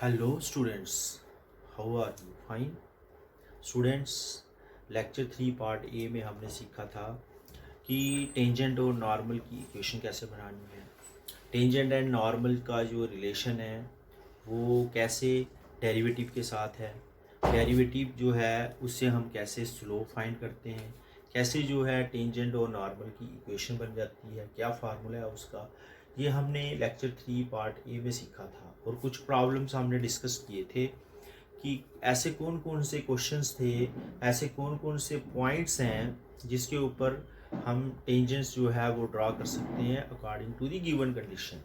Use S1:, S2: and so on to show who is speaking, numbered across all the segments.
S1: Hello students, how are you? Fine students. Lecture 3 part A में हमने सीखा था कि टेंजेंट और नॉर्मल की इक्वेशन कैसे बनानी है। टेंजेंट एंड नॉर्मल का जो रिलेशन है वो कैसे डेरिवेटिव के साथ है। डेरिवेटिव जो है उससे हम कैसे स्लोप फाइंड करते हैं, कैसे जो है टेंजेंट और नॉर्मल की इक्वेशन बन जाती है, क्या फार्मूला है उसका। ये हमने लेक्चर 3 पार्ट ए में सीखा था और कुछ प्रॉब्लम्स हमने डिस्कस किए थे कि ऐसे कौन कौन से क्वेश्चंस थे, ऐसे कौन कौन से पॉइंट्स हैं जिसके ऊपर हम टेंजेंट्स जो है वो ड्रा कर सकते हैं according to the given condition.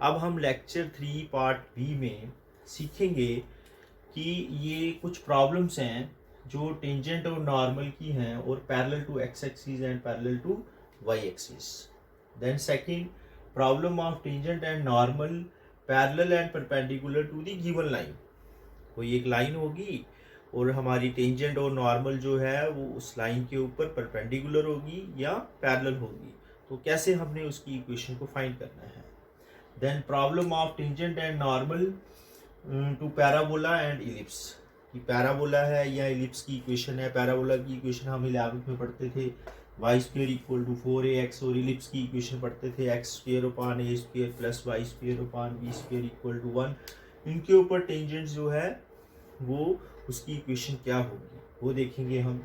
S1: अब हम लेक्चर 3 पार्ट बी में सीखेंगे कि ये कुछ प्रॉब्लम्स हैं जो टेंजेंट और नॉर्मल की हैं और parallel to x axis and parallel to y axis. Then second, problem of tangent and normal parallel and perpendicular to the given line. कोई एक लाइन होगी और हमारी टेंजेंट और नॉर्मल जो है वो उस लाइन के ऊपर परपेंडिकुलर होगी या पैरेलल होगी, तो कैसे हमने उसकी इक्वेशन को फाइंड करना है। Then problem of tangent and normal to parabola and ellipse. कि पैराबोला है या इलिप्स की इक्वेशन है। पैराबोला की इक्वेशन हम 11th में पढ़ते थे, Y square equal to 4ax, और इलिप्स की इक्वेशन पढ़ते थे x square upon a square plus y square upon b square equal to 1। इनके ऊपर टेंजेंट जो है वो उसकी इक्वेशन क्या होगी वो देखेंगे हम।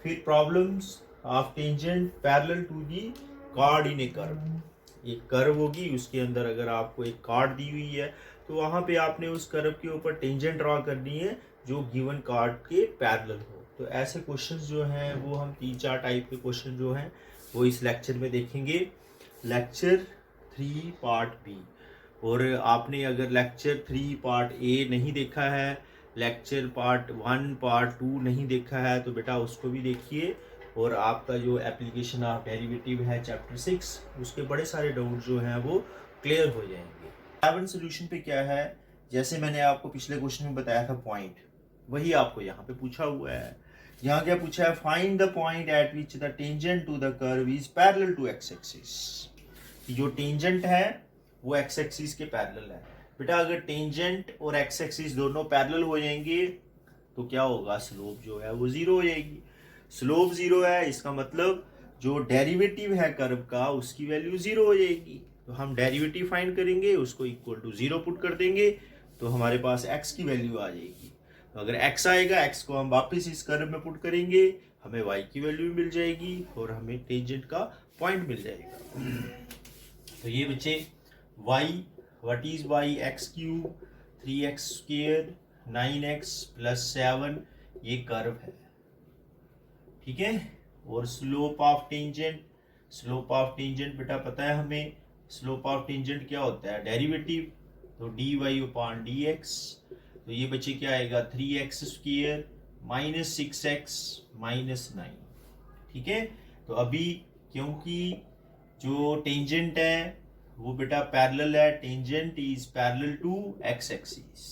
S1: फिर problems of tangent parallel to the chord in a curve. एक कर्व होगी, उसके अंदर अगर आपको एक कार्ड दी हुई है तो वहाँ पे आपने उस कर्व के ऊपर टेंजेंट ड्रॉ करनी है जो गिवन कार्ड के पैरेलल हो। तो ऐसे क्वेश्चंस जो हैं वो हम 3-4 टाइप के क्वेश्चन जो हैं वो इस लेक्चर में देखेंगे। Lecture 3 part B. और आपने अगर लेक्चर 3 पार्ट ए नहीं देखा है, लेक्चर पार्ट 1 पार्ट 2 नहीं देखा है, तो बेटा उसको भी देखिए। और आपका जो एप्लीकेशन ऑफ डेरिवेटिव है चैप्टर 6, उसके बड़े सारे डाउट जो हैं वो क्लियर हो जाएंगे। 7 सोल्यूशन पे क्या है, जैसे मैंने आपको पिछले क्वेश्चन में बताया था पॉइंट, वही आपको यहाँ पे पूछा हुआ है। यहाँ क्या पूछा है, find the point at which the tangent to the curve is parallel to x axis. जो टेंजेंट है वो एक्स एक्सिस के पैरेलल है। बेटा अगर टेंजेंट और एक्स एक्सिस दोनों पैरेलल हो जाएंगे तो क्या होगा, स्लोप जो है वो जीरो हो जाएगी। स्लोप जीरो है, इसका मतलब जो डेरिवेटिव है कर्व का उसकी वैल्यू जीरो हो जाएगी। तो हम डेरिवेटिव फाइंड करेंगे, उसको इक्वल टू जीरो पुट कर देंगे तो हमारे पास x की वैल्यू आ जाएगी। तो अगर x आएगा, x को हम वापस इस कर्व में पुट करेंगे, हमें y की वैल्यू मिल जाएगी और हमें टेंजेंट का पॉइंट मिल जाएगा। तो ये बच्चे y, what is y, x cube 3x square 9x plus 7, ये कर्व है, ठीक है। और slope of tangent, slope of tangent बेटा पता है हमें, स्लोप ऑफ टेंजेंट क्या होता है, डेरिवेटिव, तो डी वाई अपान डी एक्स। तो ये बच्चे क्या आएगा, 3x square minus 6x minus 9, ठीक है। तो अभी क्योंकि जो टेंजेंट है वो बेटा पैरेलल है, tangent is parallel to x axis,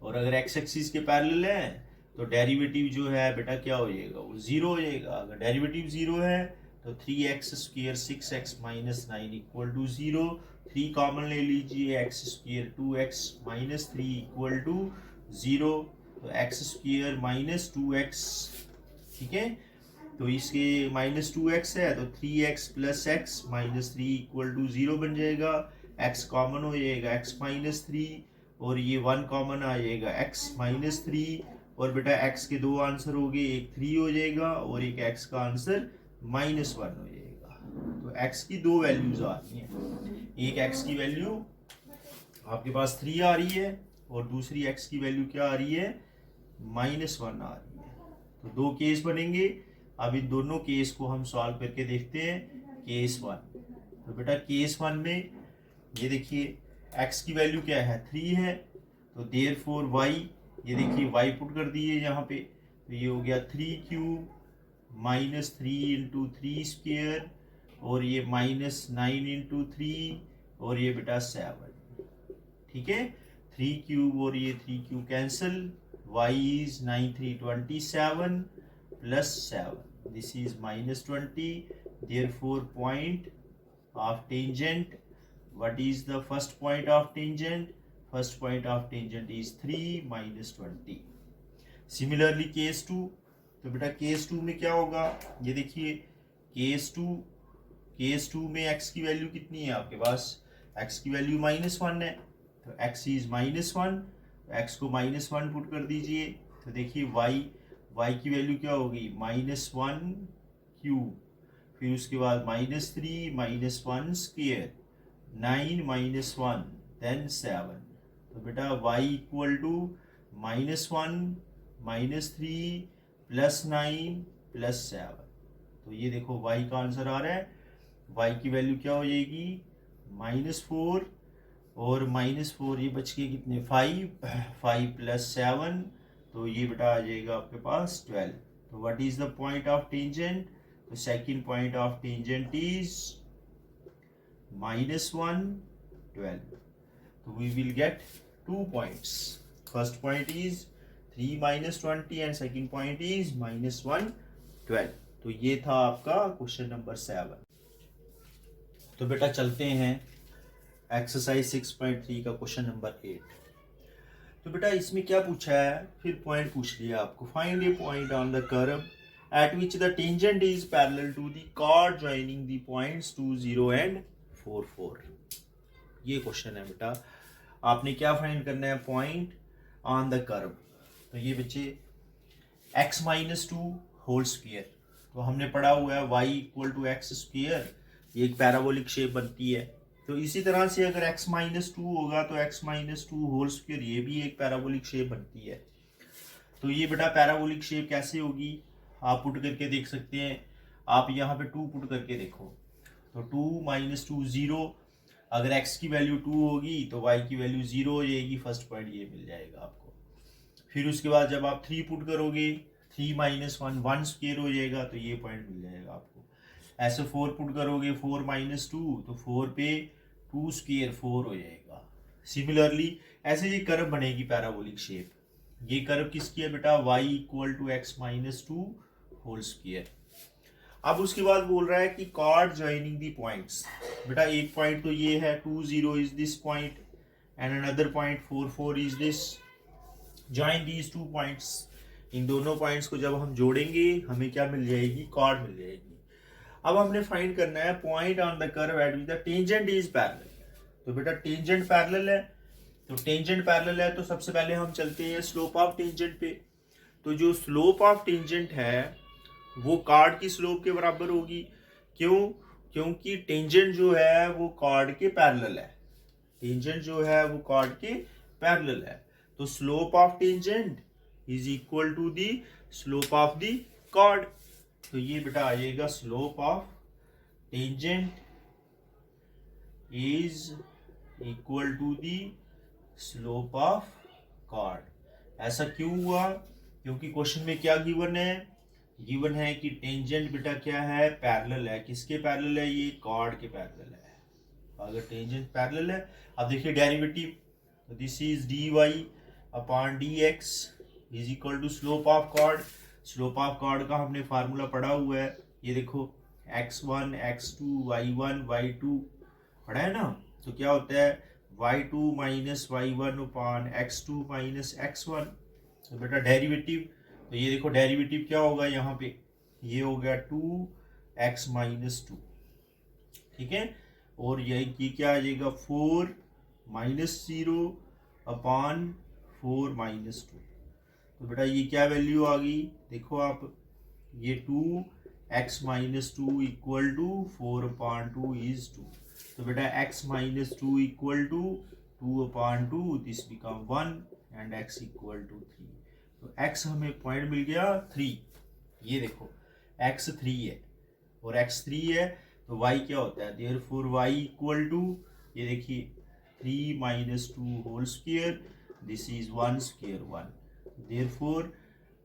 S1: और अगर एक्स एक्सिस के पैरेलल है तो डेरिवेटिव जो है बेटा क्या हो जाएगा, वो जीरो हो जाएगा। अगर डेरिवेटिव जीरो है तो 3x square 6x minus 9 equal to zero. 3 common ले लीजिए, x square 2x minus 3 equal to zero. तो एक्स स्क्वायर माइनस 2x, ठीक है। तो इसके माइनस 2x है तो 3x plus x minus 3 equal to zero बन जाएगा। x कॉमन हो जाएगा, x माइनस 3, और ये 1 कॉमन आ जाएगा, x माइनस 3। और बेटा x के दो आंसर हो गए, एक 3 हो जाएगा और एक x का आंसर माइनस 1 हो जाएगा। तो x की दो वैल्यूज आ रही हैं, एक x की वैल्यू आपके पास 3 आ रही है और दूसरी x की वैल्यू क्या आ रही है, माइनस 1 आ रही है। तो दो केस बनेंगे। अब इन दोनों केस को हम सॉल्व करके देखते हैं। केस 1, तो बेटा केस 1 में ये देखिए x की वैल्यू क्या है, 3 है, तो देयरफॉर y, ये देखिए y पुट कर दिए यहाँ पे, तो ये हो गया 3 क्यूब माइनस 3 इंटू 3 स्क्वेयर, और ये माइनस 9 इंटू 3, और ये बेटा 7, ठीक है। 3 क्यूब और ये 3 cube cancel, y is 9 3 27 plus 7, this is minus 20. Therefore point of tangent, what is the first point of tangent, first point of tangent is 3 minus 20। Similarly case 2, तो बेटा केस 2 में क्या होगा, ये देखिए केस टू में x की value कितनी है आपके पास, x की वैल्यू -1 है, तो x इज -1, x को -1 पुट कर दीजिए, तो देखिए y की वैल्यू क्या होगी, -1 क्यूब, फिर उसके बाद -3 -1 स्क्वायर, 9 -1 देन 7, तो बेटा y इक्वल टू -1 -3 +9 +7, तो ये देखो y का आंसर आ रहा है, y की वैल्यू क्या हो जाएगी, -4 और -4 ये बच के कितने 5 + 7, तो ये बेटा आ जाएगा आपके पास 12। तो what is the point of tangent, तो second point of tangent is -1 12, तो we will get 2 points, first point is 3 - 20 and second point is -1 12। तो ये था आपका क्वेश्चन नंबर 7। तो बेटा चलते हैं एक्सरसाइज 6.3 का क्वेश्चन नंबर 8। तो बेटा इसमें क्या पूछा है, फिर पॉइंट पूछ लिया आपको, find a point on the curve at which the tangent is parallel to the chord joining the points 2 0 and 4 4। ये क्वेश्चन है बेटा, आपने क्या फाइंड करना है, पॉइंट ऑन द कर्व। तो ये बच्चे x - 2 होल स्क्वायर, तो हमने पढ़ा हुआ है y = x², ये एक पैराबोलिक शेप बनती है। तो इसी तरह से अगर x - 2 होगा तो x - 2 होल स्क्वायर, ये भी एक पैराबोलिक शेप बनती है। तो ये बेटा पैराबोलिक शेप कैसे होगी, आप पुट करके देख सकते हैं, आप यहाँ पे 2 पुट करके देखो, तो 2 - 2 0, अगर x की वैल्यू 2 होगी तो y की वैल्यू 0 हो जाएगी, फर्स्ट पॉइंट ये मिल जाएगा आपको। फिर उसके बाद जब आप 3 पुट करोगे, 3 - 1 1 स्क्वायर हो जाएगा, तो ये पॉइंट मिल जाएगा आपको। ऐसे 4 पुट करोगे, 4 - 2, तो 4 पे 2 स्क्वायर 4 हो जाएगा। सिमिलरली ऐसे ये कर्व बनेगी पैराबोलिक शेप। ये कर्व किसकी है बेटा, y = x - 2 होल स्क्वायर। अब उसके बाद बोल रहा है कि कॉर्ड जॉइनिंग दी पॉइंट्स, बेटा एक पॉइंट तो ये है 2 0 is this point and another point 4 4 is this, join these 2 points. इन दोनों पॉइंट्स को जब हम जोड़ेंगे हमें क्या मिल जाएगी, कॉर्ड मिल जाएगी। अब हमने फाइंड करना है point on the curve at which the tangent is parallel. तो बेटा टेंजेंट पैरेलल है, तो टेंजेंट पैरेलल है तो सबसे पहले हम चलते हैं स्लोप ऑफ टेंजेंट पे। तो जो स्लोप ऑफ टेंजेंट है वो कॉर्ड की स्लोप के बराबर होगी। क्यों, क्योंकि टेंजेंट जो है वो कॉर्ड के पैरेलल है, टेंजेंट जो है वो कॉर्ड के पैरेलल है। तो slope of tangent is equal to the slope of the chord. तो ये बेटा आ जाएगा slope of tangent is equal to the slope of chord. ऐसा क्यों हुआ, क्योंकि क्वेश्चन में क्या गिवन है, गिवन है कि टेंजेंट बेटा क्या है, पैरेलल है। किसके पैरेलल है, ये कॉर्ड के पैरेलल है। अगर टेंजेंट पैरेलल है, अब देखिए डेरिवेटिव, तो this is dy/dx is equal to slope of chord. Slope of chord का हमने फार्मूला पढ़ा हुआ है, ये देखो x1 x2 y1 y2 पढ़ा है ना। तो क्या होता है y2 - y1 x2 - x1। तो बेटा डेरिवेटिव, तो ये देखो डेरिवेटिव क्या होगा यहाँ पे, ये हो गया 2x - 2, ठीक है। और ये क्या आ जाएगा 4 - 0 / 4 - 2। तो बेटा ये क्या वैल्यू आ गई, देखो आप, ये 2x - 2 इक्वल टू 4/2 इज 2। तो बेटा x - 2 equal to 2/2, this become 1 and x equal to 3। तो x हमें पॉइंट मिल गया 3। ये देखो x 3 है और x 3 है, तो y क्या होता है, देयरफॉर y इक्वल टू, ये देखिए 3 - 2 whole square, this is 1 square 1। Therefore,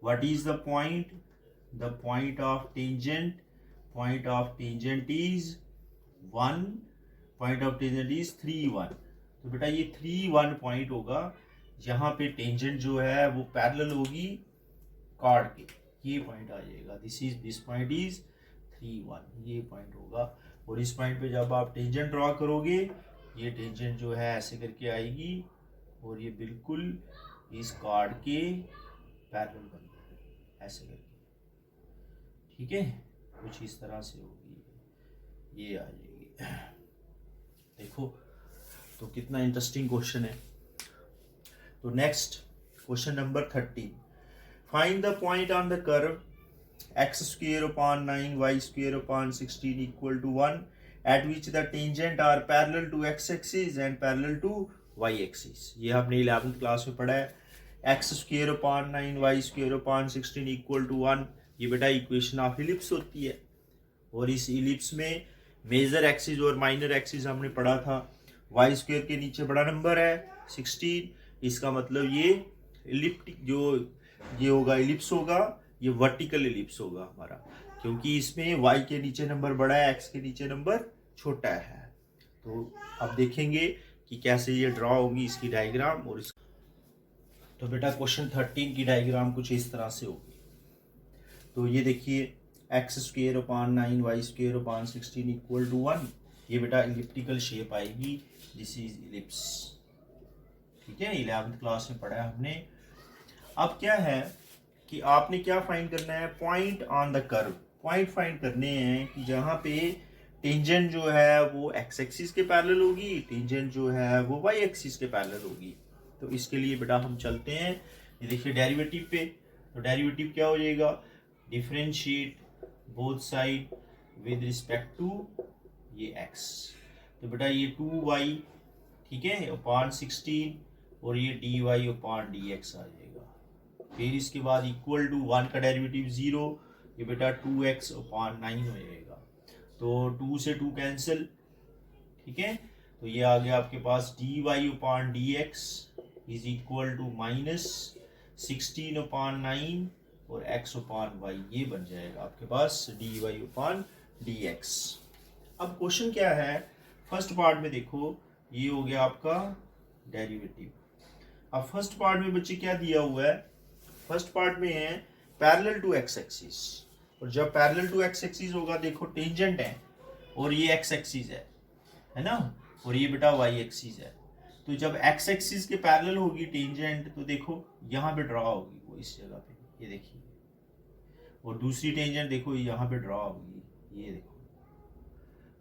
S1: what is the point? The point of tangent is 1, point of tangent is 3 1। तो बेटा ये 3 1 पॉइंट होगा जहाँ पे टेंजेंट जो है वो पैरेलल होगी कॉर्ड के, ये पॉइंट आ जाएगा। दिस पॉइंट इज 3 1, ये पॉइंट होगा। और इस पॉइंट पे जब आप टेंजेंट ड्रॉ करोगे, ये टेंजेंट जो है ऐसे करके आएगी और ये बिल्कुल इस कार्ड के पैरेलल बनता है ऐसे करके, ठीक है। कुछ इस तरह से होगी, ये आ जाएगी। देखो तो कितना इंटरेस्टिंग क्वेश्चन है। तो next question number 13, find the point on the curve x² 9 y² 16 equal to 1 at which the tangent are parallel to x axis and parallel to y axis। ये हमने 11th क्लास में पढ़ा है। x² 9 y² 16 equal to 1, ये बेटा equation of ellipse होती है। और इस इलिप्स में मेजर एक्सिस और माइनर एक्सिस हमने पढ़ा था। y² के नीचे बड़ा नंबर है 16, इसका मतलब ये इलिप्टिक जो ये होगा इलिप्स होगा, ये वर्टिकल इलिप्स होगा हमारा, क्योंकि इसमें y के नीचे नंबर बड़ा है, x के नीचे नंबर छोटा है। तो अब देखेंगे कि कैसे ये ड्रॉ होगी इसकी डायग्राम। और तो बेटा क्वेश्चन 13 की डायग्राम कुछ इस तरह से होगी। तो ये देखिए x² 9 y² 16 इक्वल टू 1, ये बेटा इलिप्टिकल शेप आएगी, दिस इज इलिप्स, ठीक है। 11th क्लास में पढ़ा है हमने। अब क्या है कि आपने क्या फाइंड करना है, point on the curve. Point find करने हैं कि जहाँ पे टेंजेंट जो है वो एक्स एक्सिस के पैरेलल होगी, टेंजेंट जो है वो वाई एक्सिस के पैरेलल होगी। तो इसके लिए बेटा हम चलते हैं, ये देखिए डेरिवेटिव पे। तो डेरिवेटिव क्या हो जाएगा, differentiate both side with respect to ये x। तो बेटा ये 2y, ठीक है, अपॉन 16, और ये dy अपॉन dx आ जाएगा। फिर इसके बाद इक्वल टू 1 का डेरिवेटिव 0, ये बेटा 2x अपॉन 9 हो जाएगा। तो 2 से 2 कैंसिल, ठीक है। तो ये आ गया आपके पास dy upon dx is equal to minus 16 upon 9 और x अपॉन y, ये बन जाएगा आपके पास dy अपॉन dx। अब क्वेश्चन क्या है, फर्स्ट पार्ट में देखो ये हो गया आपका डेरिवेटिव। अब फर्स्ट पार्ट में बच्चे क्या दिया हुआ है, फर्स्ट पार्ट में है पैरेलल टू एक्स एक्सिस, और जब पैरेलल टू एक्स एक्सिस होगा देखो टेंजेंट है और ये एक्स एक्सिस है ना, और ये बेटा वाई एक्सिस है। तो जब एक्स एक्सिस के पैरेलल होगी टेंजेंट, तो देखो यहाँ पे ड्रॉ होगी वो इस जगह पे, ये देखिए, और दूसरी टेंजेंट देखो यहाँ पे ड्रॉ होगी, ये देखो।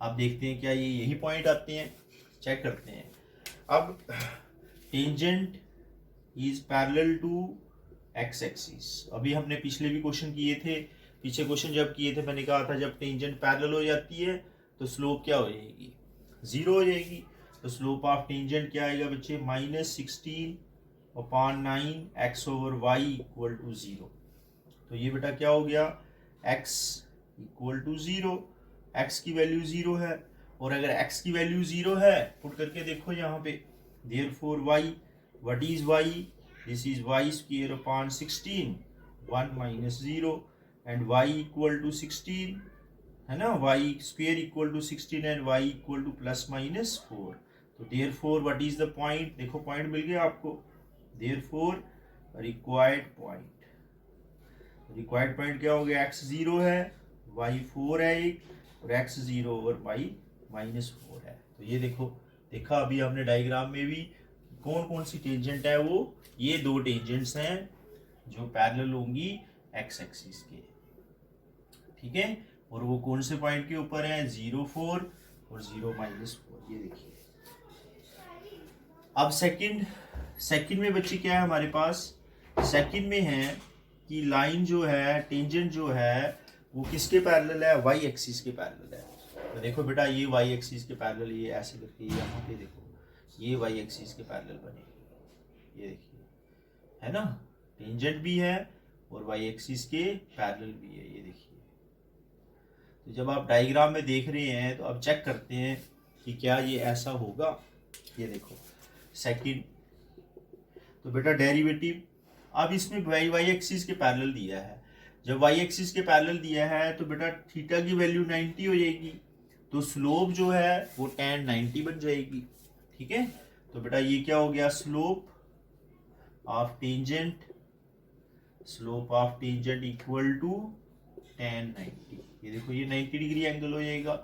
S1: अब देखते हैं क्या ये यही पॉइंट आते हैं, चेक करते हैं। अब tangent is parallel to x axis, अभी हमने पिछले भी क्वेश्चन किए थे। पीछे क्वेश्चन जब किए थे मैंने कहा था जब टेंजेंट पैरेलल हो जाती है तो स्लोप क्या हो जाएगी, 0 हो जाएगी। तो स्लोप ऑफ टेंजेंट क्या आएगा बच्चे, minus 16 upon 9 x over y equal to 0। तो ये बेटा क्या हो गया, x इक्वल टू 0, x की वैल्यू 0 है, और अगर x की वैल्यू 0 है पुट करके देखो यहाँ पे, therefore y, what is y, this is y square upon 16, 1 माइनस 0, एंड y इक्वल टू 16 है ना, y square equal to 16 and y equal to plus minus 4। तो therefore what is the point, देखो पॉइंट मिल गया आपको, therefore required point, required point क्या हो गया, x 0 है, y 4 है एक, और x 0 ओवर y माइनस 4 है। तो ये देखो, देखा अभी हमने डायग्राम में भी कौन कौन सी टेंजेंट है, वो ये दो टेंजेंट्स हैं जो पैरेलल होंगी x एक्सिस के, ठीक है। और वो कौन से पॉइंट के ऊपर है, 0 4 और 0 माइनस 4, ये देखिए। अब सेकंड में बच्चे क्या है हमारे पास, सेकंड में है कि लाइन जो है, टेंजेंट जो है वो किसके पैरेलल है, वाई एक्सिस के पैरेलल है। तो देखो बेटा ये वाई एक्सिस के पैरेलल, ये ऐसे करके यहाँ पे देखो ये वाई एक्सिस के पैरेलल बनेगी, ये देखिए, है ना, टेंजेंट भी है और वाई एक्सिस के पैरेलल भी है, ये देखिए। तो जब आप डायग्राम में देख रहे हैं तो अब चेक करते हैं कि क्या ये ऐसा होगा। ये देखो सेकंड, तो बेटा डेरिवेटिव, अब इसमें वाई एक्सिस के पैरेलल दिया है, जब वाई एक्सिस के पैरेलल दिया है तो बेटा थीटा की वैल्यू 90 हो जाएगी, तो स्लोप जो है वो tan 90 बन जाएगी, ठीक है। तो बेटा ये क्या हो गया, slope of tangent, slope of tangent equal to tan 90, ये देखो ये 90 डिग्री एंगल हो जाएगा,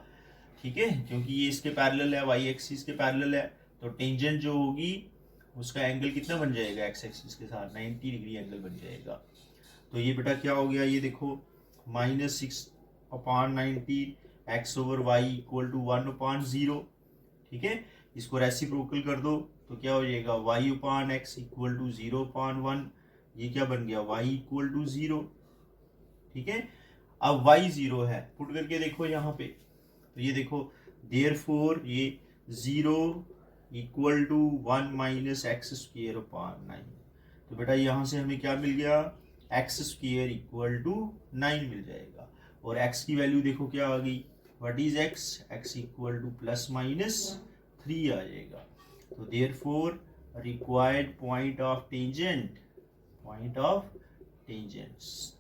S1: ठीक है, क्योंकि ये इसके पैरेलल है, वाई एक्सिस के पैरेलल है। तो टेंजेंट जो होगी उसका एंगल कितना बन जाएगा एक्स एक्सिस के साथ, 90 डिग्री एंगल बन जाएगा। तो ये बेटा क्या हो गया, ये देखो -6/90 x/y इक्वल टू 1/0। ठीक है, इसको रेसिप्रोकल कर दो तो क्या हो जाएगा y/x इक्वल टू 0/1। ये क्या बन गया y इक्वल टू 0। ठीक है, अब y 0 है, पुट करके देखो यहाँ पे, तो ये देखो देयरफॉर ये 0 इक्वल टू 1 माइनस x²/9। तो बेटा यहाँ से हमें क्या मिल गया, x² इक्वल टू 9 मिल जाएगा। और x की वैल्यू देखो क्या आ गई, what is x, x equal to +-3 आ जाएगा। तो therefore required point of tangent, point of tangents,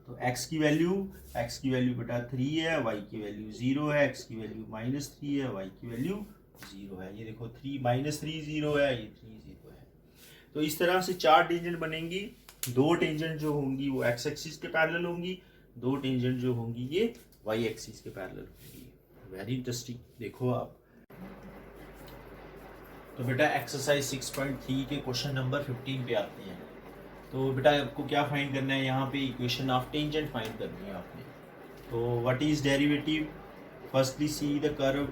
S1: तो x की वैल्यू बेटा 3 है, y की वैल्यू 0 है, x की वैल्यू -3 है, y की वैल्यू 0 है। ये देखो 3 -3 0 है, ये 3 0 है। तो इस तरह से 4 टेंजेंट बनेंगी। 2 टेंजेंट जो होंगी वो x एक्सिस के पैरेलल होंगी, 2 टेंजेंट जो होंगी ये y एक्सिस के पैरेलल होंगी। वेरी इंटरेस्टिंग, देखो आप। तो बेटा एक्सरसाइज 6.3 के क्वेश्चन नंबर 15 पे आते हैं। तो बेटा आपको क्या फाइंड करना है, यहाँ पे इक्वेशन ऑफ टेंजेंट फाइंड करनी है आपने। तो what is derivative, firstly see the curve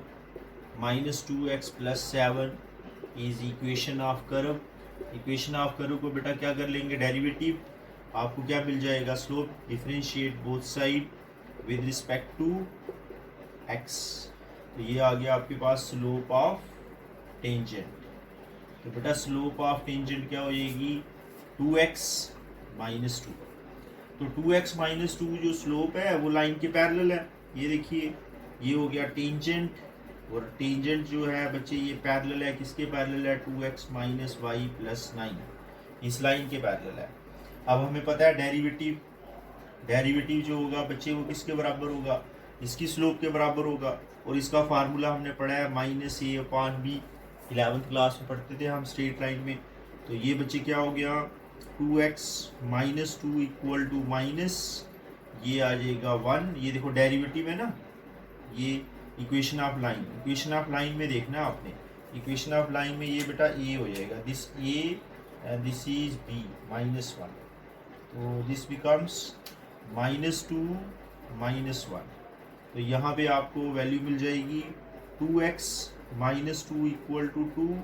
S1: -2x + 7 is equation of curve. Equation of curve को बेटा क्या कर लेंगे, डेरिवेटिव, आपको क्या मिल जाएगा, slope, differentiate both side with respect to x। तो ये आ गया आपके पास स्लोप ऑफ टेंजेंट। तो बेटा स्लोप ऑफ टेंजेंट क्या हो जाएगी, 2x - 2। तो 2x - 2 जो स्लोप है वो लाइन के पैरेलल है। ये देखिए ये हो गया टेंजेंट, और टेंजेंट जो है बच्चे ये पैरेलल है, किसके पैरेलल है, 2x - y + 9, इस लाइन के पैरेलल है। अब हमें पता है डेरिवेटिव, डेरिवेटिव जो होगा बच्चे वो किसके बराबर होगा, इसकी स्लोप के बराबर होगा। और इसका फार्मूला हमने पढ़ा है -a/b, 11th क्लास में पढ़ते थे हम स्ट्रेट लाइन में। तो ये बच्चे क्या हो गया, 2x - 2 इक्वल टू माइनस, ये आ जाएगा 1। ये देखो डेरिवेटिव है ना, ये equation of line, equation of line में देखना आपने, इक्वेशन ऑफ लाइन में ये बेटा a हो जाएगा, this a and this is b -1। तो दिस बिकम्स -2 -1। तो यहाँ पे आपको वैल्यू मिल जाएगी 2x - 2 इक्वल टू 2।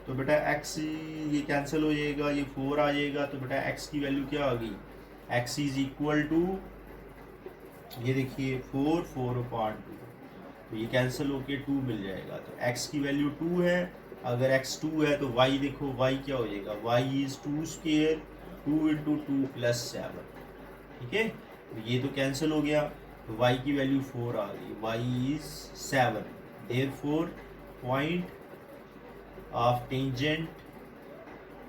S1: तो बेटा x ये कैंसिल हो जाएगा, ये 4 आ जाएगा। तो बेटा x की वैल्यू क्या आ गई, x इज इक्वल टू, ये देखिए 4/2। तो ये कैंसिल होके 2 मिल जाएगा। तो x की वैल्यू 2 है, अगर x 2 है तो y देखो y क्या हो जाएगा, y इज 2², 2 × 2 + 7। ठीक है, तो ये तो कैंसिल हो गया, तो y की वैल्यू 4 आ गई, y is 7। Therefore point of tangent,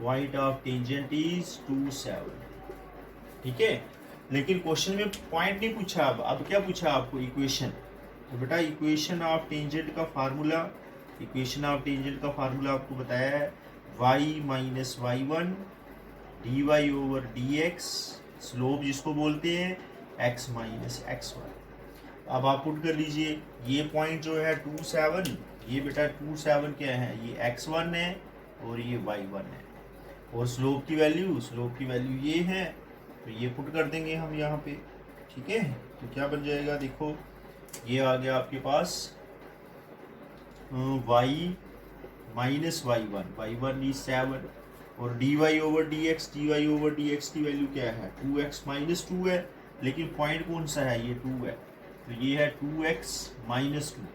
S1: point of tangent is 2 7। ठीक है, लेकिन क्वेश्चन में पॉइंट नहीं पूछा, अब क्या पूछा आपको, इक्वेशन। तो बेटा इक्वेशन ऑफ टेंजेंट का फार्मूला, इक्वेशन ऑफ टेंजेंट का फार्मूला आपको बताया है y - y1 dy/dx, स्लोप जिसको बोलते हैं x - x1। अब आप पुट कर लीजिए, ये पॉइंट जो है 2 7, ये बेटा 2 7 क्या है, ये x1 है और ये y1 है। और स्लोप की वैल्यू ये है, तो ये पुट कर देंगे हम यहाँ पे। ठीक है, तो क्या बन जाएगा, देखो ये आ गया आपके पास y - y1 इज 7, और dy/dx की वैल्यू क्या है, 2x - 2 है, लेकिन पॉइंट कौन सा है, ये 2 है, तो ये है 2x - 2।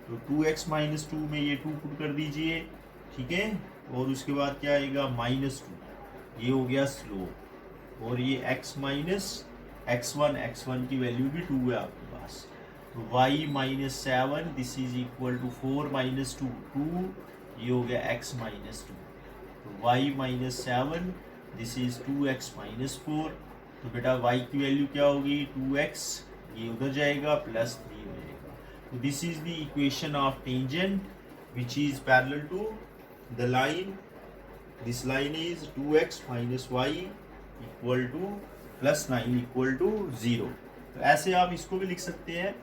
S1: तो 2x - 2 में ये 2 पुट कर दीजिए। ठीक है, और उसके बाद क्या आएगा, -2, ये हो गया स्लोप। और ये x - x1 की वैल्यू भी 2 है आपके पास। तो y - 7 this is equal to 4 - 2, ये हो गया x - 2। तो y - 7 दिस इज 2x - 4। तो बेटा y की वैल्यू क्या होगी, 2x, ये उधर जाएगा, +3 हो जाएगा। तो this is the equation of tangent which is parallel to the line, this line is 2x - y equal to +9 equal to 0। तो ऐसे आप इसको भी लिख सकते हैं।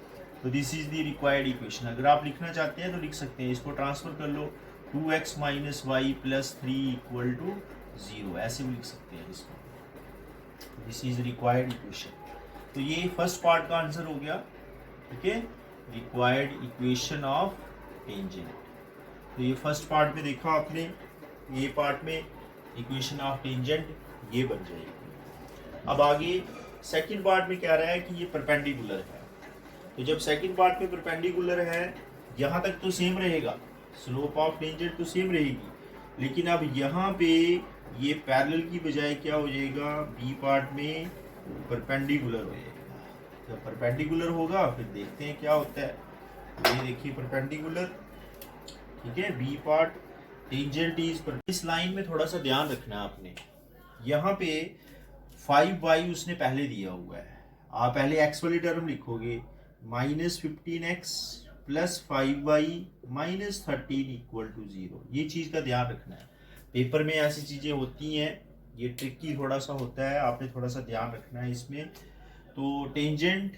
S1: तो this is the required equation, अगर आप लिखना चाहते हैं तो लिख सकते हैं, इसको ट्रांसफर कर लो, 2x minus y plus 3 equal to 0, ऐसे भी लिख सकते हैं इसको। This is required equation. तो ये फर्स्ट पार्ट का आंसर हो गया, ठीक है, रिक्वायर्ड इक्वेशन ऑफ टेंजेंट। तो ये फर्स्ट पार्ट में देखा आपने, ये पार्ट में इक्वेशन ऑफ टेंजेंट ये बन जाएगी। अब आगे सेकंड पार्ट में क्या रहा है कि ये परपेंडिकुलर है। तो जब सेकंड पार्ट में परपेंडिकुलर है, यहाँ तक तो सेम रहेगा, स्लोप ऑफ टेंजेंट तो सेम रहेगी, लेकिन अब यहाँ पे ये पैरेलल की बजाय क्या हो जाएगा, बी पार्ट में परपेंडिकुलर हो जाएगा। जब परपेंडिकुलर होगा फिर देखते हैं क्या होता है। ये देखिए परपेंडिकुलर, ठीक है, बी पार्ट टेंजेंट इज। इस लाइन में थोड़ा सा ध्यान रखना है आपने, यहाँ पे 5y उसने पहले दिया हुआ है, आप पहले x वाली टर्म लिखोगे, -15x plus 5y minus 13 equal to 0। ये चीज़ का ध्यान रखना है, पेपर में ऐसी चीज़ें होती हैं, ये ट्रिकी थोड़ा सा होता है, आपने थोड़ा सा ध्यान रखना है इसमें। तो tangent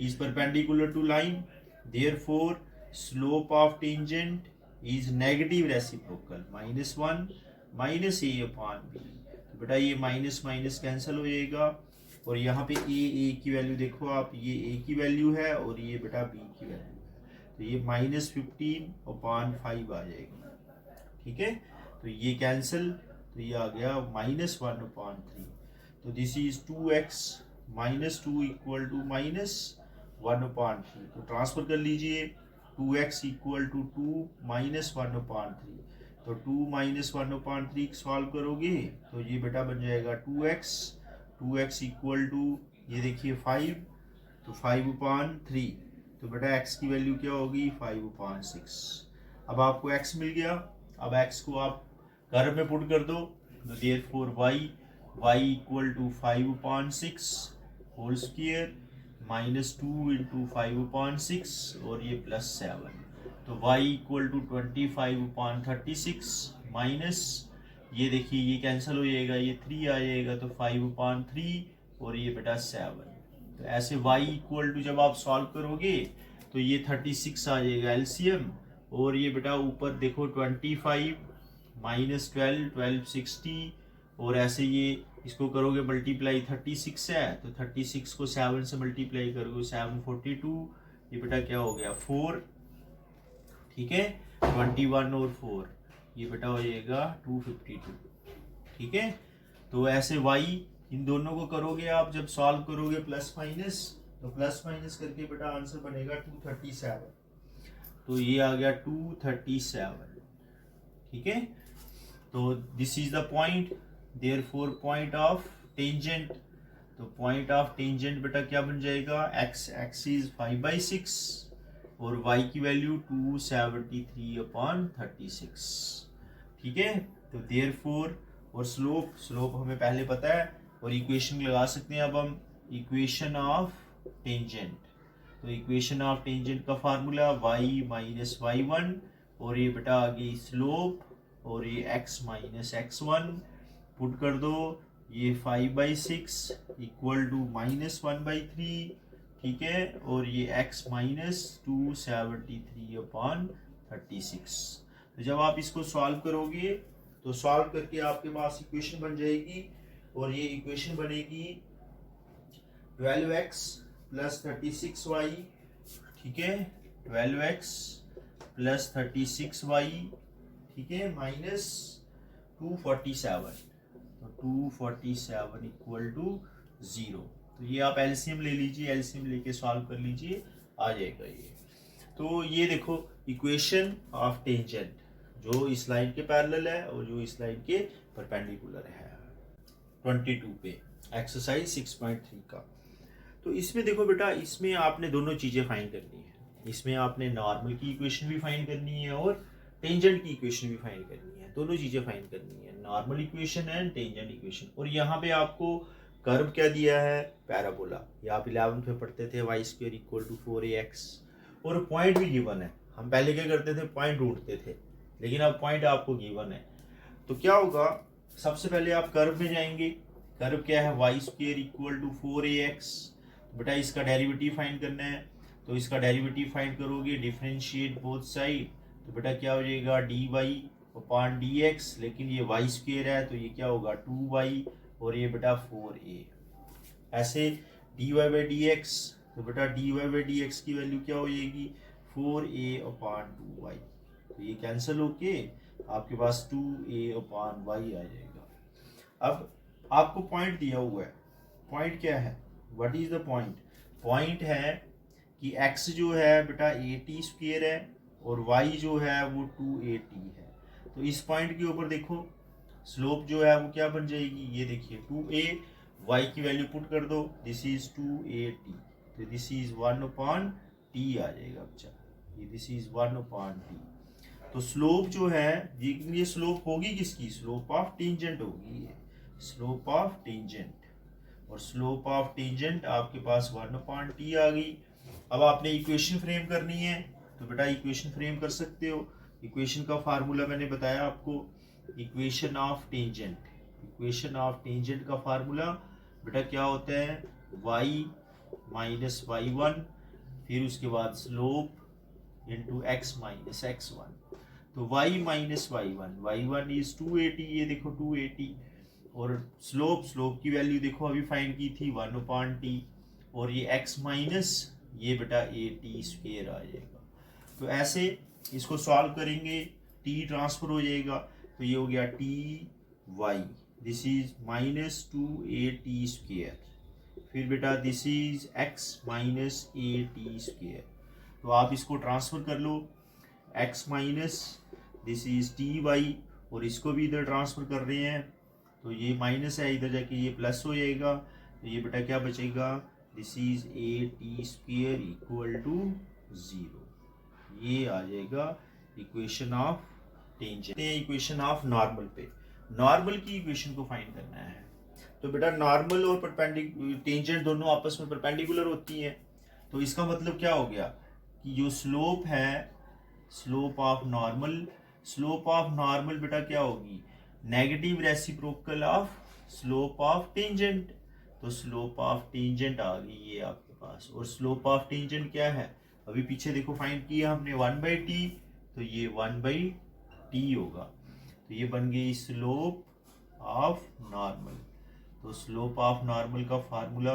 S1: is perpendicular to line, therefore slope of tangent is negative reciprocal, -1 minus a upon b। बेटा ये माइनस माइनस कैंसिल हो जाएगा, और यहाँ पे ए की वैल्यू देखो आप, ये a की वैल्यू है और ये बेटा b की वैल्यू है, तो ये -15 अपॉन 5 आ जाएगा, ठीक है। तो ये कैंसिल, तो ये आ गया -1 अपॉन 3। तो this is 2x minus 2 equal to -1 upon 3। तो ट्रांसफर कर लीजिए, 2x equal to 2 minus 1 upon 3। तो 2 माइनस 1 अपॉन 3 सॉल्व करोगे तो ये बेटा बन जाएगा 2x इक्वल टू, ये देखिए 5, तो 5 अपॉन 3। तो बेटा x की वैल्यू क्या होगी, 5 अपॉन 6। अब आपको x मिल गया, अब x को आप कर्व में पुट कर दो, तो therefore y equal to 5 upon 6 whole square minus 2 into 5 upon 6 और ये प्लस 7। तो y equal to 25 upon 36 minus, ये देखिए ये कैंसिल हो जाएगा, ये 3 आ जाएगा, तो 5 अपॉन 3 और ये बेटा 7। तो ऐसे y इक्वल टू जब आप सॉल्व करोगे तो ये 36 आ जाएगा एलसीएम, और ये बेटा ऊपर देखो 25 माइनस 12 60, और ऐसे ये इसको करोगे मल्टीप्लाई, 36 है तो 36 को 7 से मल्टीप्लाई करोगे, 7 42, ये बेटा क्या हो गया 4, ठीक है, 21 और 4, ये बेटा हो जाएगा 252, ठीक है। तो ऐसे y इन दोनों को करोगे आप, जब सॉल्व करोगे प्लस माइनस, तो प्लस माइनस करके बेटा आंसर बनेगा 237। तो ये आ गया 237, ठीक है। तो this is the point, therefore point of tangent. तो पॉइंट ऑफ टेंजेंट बेटा क्या बन जाएगा, x इज 5/6 और y की वैल्यू 273 अपॉन 36, ठीक है। तो देयरफॉर, और स्लोप हमें पहले पता है, और इक्वेशन लगा सकते हैं अब हम, इक्वेशन ऑफ टेंजेंट। तो इक्वेशन ऑफ टेंजेंट का फार्मूला y माइनस y1, और ये बेटा आ गई स्लोप, और ये x माइनस x1 पुट कर दो, ये 5/6 इक्वल टू -1/3, ठीक है, और ये x माइनस 273 अपॉन 36। तो जब आप इसको सॉल्व करोगे तो सॉल्व करके आपके पास इक्वेशन बन जाएगी, और ये इक्वेशन बनेगी 12x प्लस 36y, ठीक है, 12x प्लस 36y, ठीक है, माइनस 247। तो 247 इक्वल टू 0। तो ये आप एलसीएम ले लीजिए, एलसीएम लेके सॉल्व कर लीजिए, आ जाएगा ये। तो ये देखो इक्वेशन ऑफ टेंजेंट, जो इस लाइन के पैरेलल है और जो इस लाइन के परपेंडिकुलर है। 22 पे एक्सरसाइज 6.3 का। तो इसमें देखो बेटा, इसमें आपने दोनों चीज़ें फाइंड करनी है। इसमें आपने नॉर्मल की इक्वेशन भी फाइंड करनी है और टेंजेंट की इक्वेशन भी फाइंड करनी है, दोनों चीज़ें फाइंड करनी है, normal equation and tangent equation. और यहाँ पे आपको कर्व क्या दिया है, पैराबोला। ये आप 11th में पढ़ते थे, y² इक्वल टू 4ax, और पॉइंट भी गिवन है। हम पहले क्या करते थे, पॉइंट ढूंढते थे, लेकिन अब पॉइंट आपको गिवन है। तो क्या होगा, सबसे पहले आप कर्व में जाएंगे। कर्व क्या है, y² इक्वल टू 4ax। बेटा इसका डेरिवेटिव फाइंड करना है, तो इसका डेरिवेटिव फाइंड करोगे, डिफरेंशिएट बोथ साइड, तो बेटा क्या हो जाएगा dy अपॉन dx, लेकिन ये y स्क्वेयर है तो ये क्या होगा 2y और ये बेटा 4a। ऐसे dy बाई dx, तो बेटा dy बाई dx की वैल्यू क्या हो जाएगी 4a अपॉन 2y, तो ये कैंसिल होके आपके पास 2a अपॉन y आ जाएगा। अब आपको पॉइंट दिया हुआ है, पॉइंट क्या है, what is the point? Point है कि x जो है बेटा at स्क्वेयर है और y जो है वो 2at है। तो इस पॉइंट के ऊपर देखो स्लोप जो है वो क्या बन जाएगी, ये देखिए 2a, y की वैल्यू पुट कर दो, दिस इज 2at, तो दिस इज 1 अपॉन t आ जाएगा बच्चा, ये दिस इज 1 अपॉन t। तो स्लोप जो है ये स्लोप होगी किसकी, स्लोप ऑफ टेंजेंट होगी, ये स्लोप ऑफ टेंजेंट, और स्लोप ऑफ टेंजेंट आपके पास 1 अपॉन टी आ गई। अब आपने इक्वेशन फ्रेम करनी है तो बेटा इक्वेशन फ्रेम कर सकते हो। इक्वेशन का फार्मूला मैंने बताया आपको, equation of tangent, equation of tangent का फार्मूला बेटा क्या होता है y माइनस y1, फिर उसके बाद slope into x minus x1। तो y माइनस y1 इज 280, ये देखो 280, और स्लोप की वैल्यू देखो अभी फाइंड की थी 1 अपॉन टी, और ये x माइनस ये बेटा ए टी स्क्वेयर आ जाएगा। तो ऐसे इसको सॉल्व करेंगे, t ट्रांसफर हो जाएगा, तो ये हो गया t y, this is minus 2at square, फिर बेटा this is x minus a t square. तो आप इसको ट्रांसफर कर लो, x minus this is t y, और इसको भी इधर ट्रांसफर कर रहे हैं, तो ये माइनस है इधर जाके ये प्लस हो जाएगा, तो ये बेटा क्या बचेगा, this is a t square equal to 0। ये आ जाएगा equation of tangent. Equation of normal पे, नॉर्मल की इक्वेशन को फाइंड करना है। तो बेटा नॉर्मल और टेंजेंट दोनों आपस में परपेंडिकुलर होती हैं, तो इसका मतलब क्या हो गया कि जो स्लोप है, स्लोप ऑफ नॉर्मल बेटा क्या होगी, negative reciprocal of slope of tangent. तो स्लोप ऑफ टेंजेंट आ गई ये आपके पास, और स्लोप ऑफ टेंजेंट क्या है, अभी पीछे देखो फाइंड किया हमने 1/t, तो ये 1/t होगा, तो ये बन गई स्लोप ऑफ नॉर्मल। तो स्लोप ऑफ नॉर्मल का फार्मूला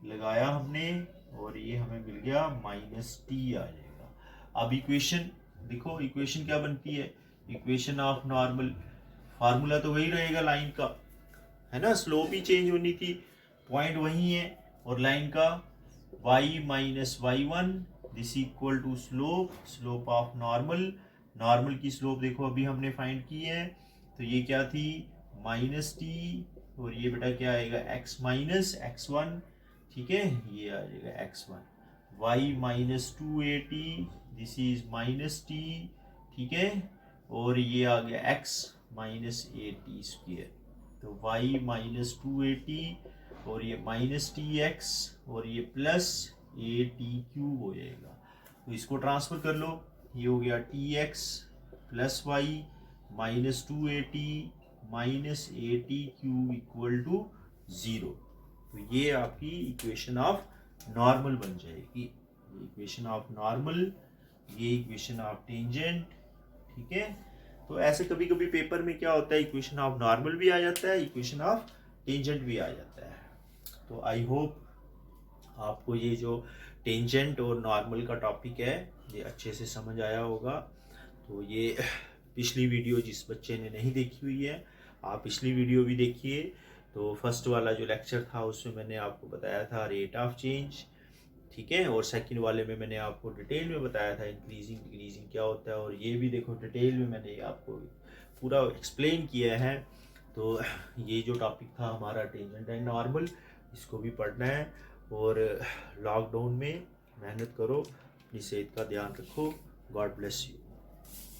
S1: लगाया हमने, और ये हमें मिल गया -t आ जाएगा। अब इक्वेशन देखो, इक्वेशन क्या बनती है, इक्वेशन ऑफ नॉर्मल, फार्मूला तो वही रहेगा लाइन का, है ना, स्लोप ही चेंज होनी थी, पॉइंट वही है, और लाइन का y minus y1 this equal to slope of normal की स्लोप देखो अभी हमने फाइंड की है, तो ये क्या थी -t, और ये बेटा क्या आएगा x माइनस x1, ठीक है, ये आ जाएगा x1, y minus 2at this is -t, ठीक है, और ये आ गया x minus a t square, तो y माइनस 2at और ये माइनस टी एक्स और ये प्लस ए टी क्यूब हो जाएगा। तो इसको ट्रांसफर कर लो, ये हो गया t x plus y minus 2at minus a t cube equal to 0। तो ये आपकी इक्वेशन ऑफ नॉर्मल बन जाएगी, ये इक्वेशन ऑफ नॉर्मल, ये इक्वेशन ऑफ टेंजेंट, ठीक है। तो ऐसे कभी कभी पेपर में क्या होता है, इक्वेशन ऑफ नॉर्मल भी आ जाता है, इक्वेशन ऑफ टेंजेंट भी आ जाता है। तो आई होप आपको ये जो टेंजेंट और नॉर्मल का टॉपिक है ये अच्छे से समझ आया होगा। तो ये पिछली वीडियो जिस बच्चे ने नहीं देखी हुई है, आप पिछली वीडियो भी देखिए। तो फर्स्ट वाला जो लेक्चर था उसमें मैंने आपको बताया था रेट ऑफ चेंज, ठीक है, और सेकंड वाले में मैंने आपको डिटेल में बताया था इंक्रीजिंग डिक्रीजिंग क्या होता है, और ये भी देखो डिटेल में मैंने आपको पूरा एक्सप्लेन किया है। तो ये जो टॉपिक था हमारा टेंजेंट एंड नॉर्मल, इसको भी पढ़ना है, और लॉकडाउन में मेहनत करो, अपनी सेहत का ध्यान रखो। God bless you.